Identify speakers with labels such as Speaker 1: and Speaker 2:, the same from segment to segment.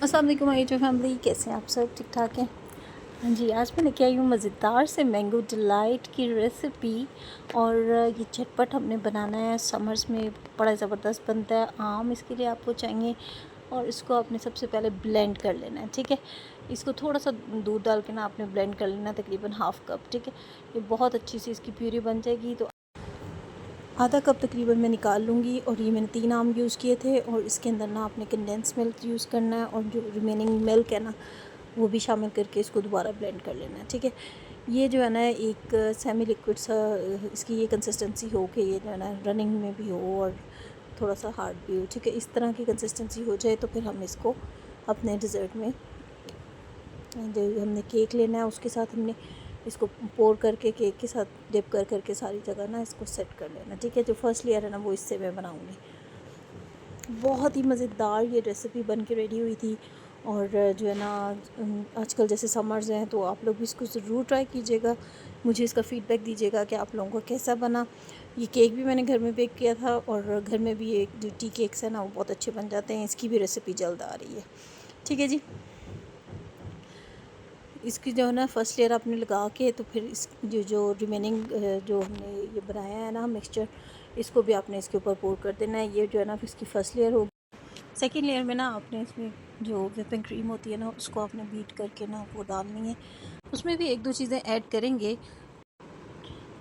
Speaker 1: अस्सलाम वालेकुम my YouTube family, कैसे हैं आप सब? ठीक ठाक हैं? हाँ जी, आज मैं लेके आई हूँ मज़ेदार से मैंगो डिलाइट की रेसिपी। और ये झटपट हमने बनाना है, समर्स में बड़ा ज़बरदस्त बनता है। आम इसके लिए आपको चाहिए और इसको आपने सबसे पहले ब्लेंड कर लेना है, ठीक है। इसको थोड़ा सा दूध डाल के ना आपने ब्लेंड कर लेना है, तकरीबन हाफ़ कप, ठीक है। ये बहुत अच्छी सी इसकी प्यूरी बन जाएगी। तो आधा कप तकरीबन मैं निकाल लूँगी। और ये मैंने 3 आम यूज़ किए थे। और इसके अंदर ना आपने कंडेंस मिल्क यूज़ करना है और जो रिमेनिंग मिल्क है ना वो भी शामिल करके इसको दोबारा ब्लेंड कर लेना है, ठीक है। ये जो है ना एक सेमी लिक्विड सा इसकी ये कंसिस्टेंसी हो कि ये जो है ना रनिंग में भी हो और थोड़ा सा हार्ड भी हो, ठीक है। इस तरह की कंसिस्टेंसी हो जाए तो फिर हम इसको अपने डिज़र्ट में जो हमने केक लेना है उसके साथ हमने इसको पोर करके केक के साथ डिप कर करके सारी जगह ना इसको सेट कर लेना, ठीक है। जो फर्स्ट लेयर है ना वो इससे मैं बनाऊँगी। बहुत ही मज़ेदार ये रेसिपी बन के रेडी हुई थी। और जो है ना आजकल जैसे समर्स हैं तो आप लोग भी इसको ज़रूर ट्राई कीजिएगा। मुझे इसका फ़ीडबैक दीजिएगा कि आप लोगों को कैसा बना। ये केक भी मैंने घर में बेक किया था और घर में भी एक जो टी केक्स हैं ना वो बहुत अच्छे बन जाते हैं। इसकी भी रेसिपी जल्द आ रही है, ठीक है जी। इसकी जो है ना फर्स्ट लेयर आपने लगा के तो फिर इस जो रिमेनिंग जो हमने ये बनाया है ना मिक्सचर, इसको भी आपने इसके ऊपर पोर कर देना है। ये जो है ना इसकी फर्स्ट लेयर होगी। सेकेंड लेयर में ना आपने इसमें जो व्हिपिंग क्रीम होती है ना उसको आपने बीट करके ना वो डालनी है। उसमें भी एक दो चीज़ें ऐड करेंगे।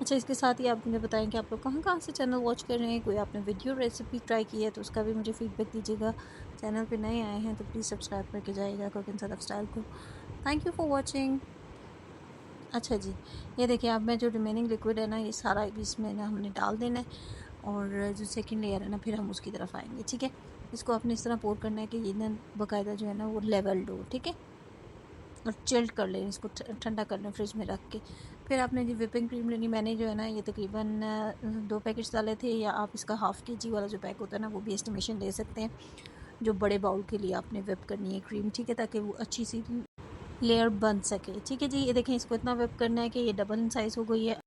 Speaker 1: अच्छा, इसके साथ ही आप मुझे बताएं कि आप लोग कहाँ कहाँ से चैनल वॉच कर रहे हैं। कोई आपने वीडियो रेसिपी ट्राई की है तो उसका भी मुझे फीडबैक दीजिएगा। चैनल पे नए आए हैं तो प्लीज़ सब्सक्राइब करके जाइएगा कुकिंग सद स्टाइल को। Thank you for watching. अच्छा जी, ये देखिए अब मैं जो रिमेनिंग लिक्विड है ना ये सारा इसमें ना हमने डाल देना है। और जो सेकंड लेयर है ना फिर हम उसकी तरफ आएंगे, ठीक है। इसको आपने इस तरह पोर करना है कि ये ना बाकायदा जो है ना वो लेवल हो, ठीक है। और चिल्ड कर लें इसको, ठंडा कर लें फ्रिज में रख के। फिर आपने जो व्हिपिंग क्रीम लेनी, मैंने जो है ना ये तकरीबन 2 पैकेट्स डाले थे। या आप इसका हाफ़ केजी वाला जो पैक होता है ना वो भी एस्टिमेशन ले सकते हैं। जो बड़े बाउल के लिए आपने व्हिप करनी है क्रीम, ठीक है, ताकि वो अच्छी सी लेयर बन सके, ठीक है जी। ये देखें इसको इतना व्हिप करना है कि ये डबल इन साइज़ हो गई है।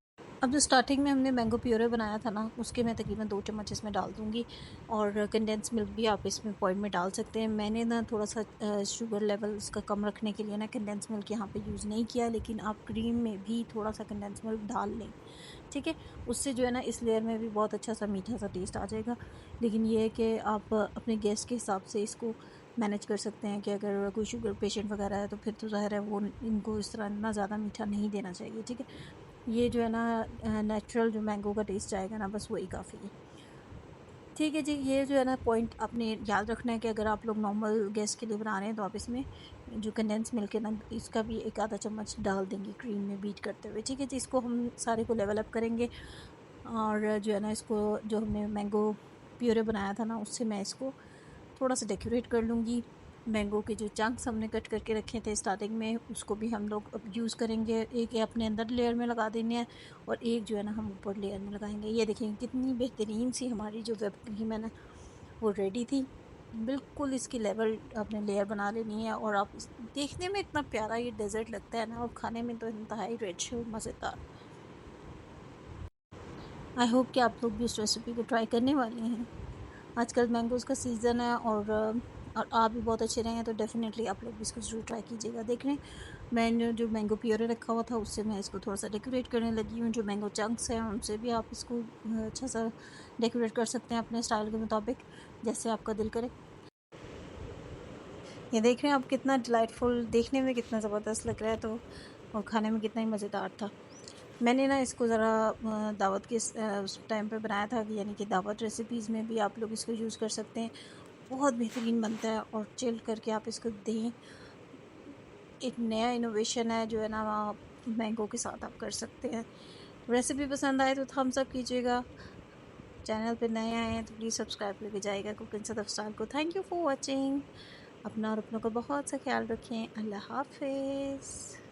Speaker 1: अब जो स्टार्टिंग में हमने मैंगो प्योरे बनाया था ना उसके मैं तकरीबन 2 चम्मच इसमें डाल दूँगी। और कंडेंस मिल्क भी आप इसमें पॉइंट में डाल सकते हैं। मैंने ना थोड़ा सा शुगर लेवल इसका कम रखने के लिए ना कंडेंस मिल्क यहाँ पे यूज़ नहीं किया, लेकिन आप क्रीम में भी थोड़ा सा कंडेंस मिल्क डाल लें, ठीक है। उससे जो है ना इस लेयर में भी बहुत अच्छा सा मीठा सा टेस्ट आ जाएगा। लेकिन ये है कि आप अपने गेस्ट के हिसाब से इसको मैनेज कर सकते हैं कि अगर कोई शुगर पेशेंट वगैरह है तो फिर तो ज़ाहिर है वो इनको इस तरह इतना ज़्यादा मीठा नहीं देना चाहिए, ठीक है। ये जो है ना नेचुरल जो मैंगो का टेस्ट आएगा ना बस वही काफ़ी है, ठीक है जी। ये जो है ना पॉइंट आपने याद रखना है कि अगर आप लोग नॉर्मल गैस के लिए बना रहे हैं तो आप इसमें जो कंडेंस मिल्क है ना इसका भी एक आधा चम्मच डाल देंगे क्रीम में बीट करते हुए, ठीक है जी। इसको हम सारे को लेवल अप करेंगे। और जो है ना इसको जो हमने मैंगो प्यूरे बनाया था ना उससे मैं इसको थोड़ा सा डेकोरेट कर लूँगी। मैंगो के जो चंक्स हमने कट करके रखे थे स्टार्टिंग में उसको भी हम लोग अब यूज़ करेंगे। एक ये अपने अंदर लेयर में लगा देने हैं और एक जो है ना हम ऊपर लेयर में लगाएंगे। ये देखेंगे कितनी बेहतरीन सी हमारी जो व्हिप क्रीम है ना वो रेडी थी। बिल्कुल इसकी लेवल आपने लेयर बना लेनी है। और आप देखने में इतना प्यारा ये डेजर्ट लगता है ना और खाने में तो इंतहाई रिच और मज़ेदार। आई होप कि आप लोग भी इस रेसिपी को ट्राई करने वाले हैं। आजकल मैंगोज़ का सीज़न है और आप भी बहुत अच्छे रहे हैं तो डेफ़िनेटली आप लोग भी इसको ज़रूर ट्राई कीजिएगा। देख रहे हैं मैंने जो मैंगो प्योरे रखा हुआ था उससे मैं इसको थोड़ा सा डेकोरेट करने लगी हूँ। जो मैंगो चंक्स हैं उनसे भी आप इसको अच्छा सा डेकोरेट कर सकते हैं अपने स्टाइल के मुताबिक, जैसे आपका दिल करे। ये देख रहे हैं आप कितना डिलाइटफुल, देखने में कितना ज़बरदस्त लग रहा है तो और खाने में कितना ही मज़ेदार था। मैंने ना इसको ज़रा दावत के उस टाइम पे बनाया था, यानी कि दावत रेसिपीज़ में भी आप लोग इसको यूज़ कर सकते हैं। बहुत बेहतरीन बनता है और चिल करके आप इसको दें। एक नया इनोवेशन है जो है ना मैंगो के साथ आप कर सकते हैं। रेसिपी पसंद आए तो थम्स अप कीजिएगा। चैनल पे नए आए हैं तो प्लीज़ सब्सक्राइब करके जाइएगा कुकिंग सद स्टाइल को। Thank you for watching. अपना और अपनों का बहुत सा ख्याल रखें। अल्लाह हाफिज़।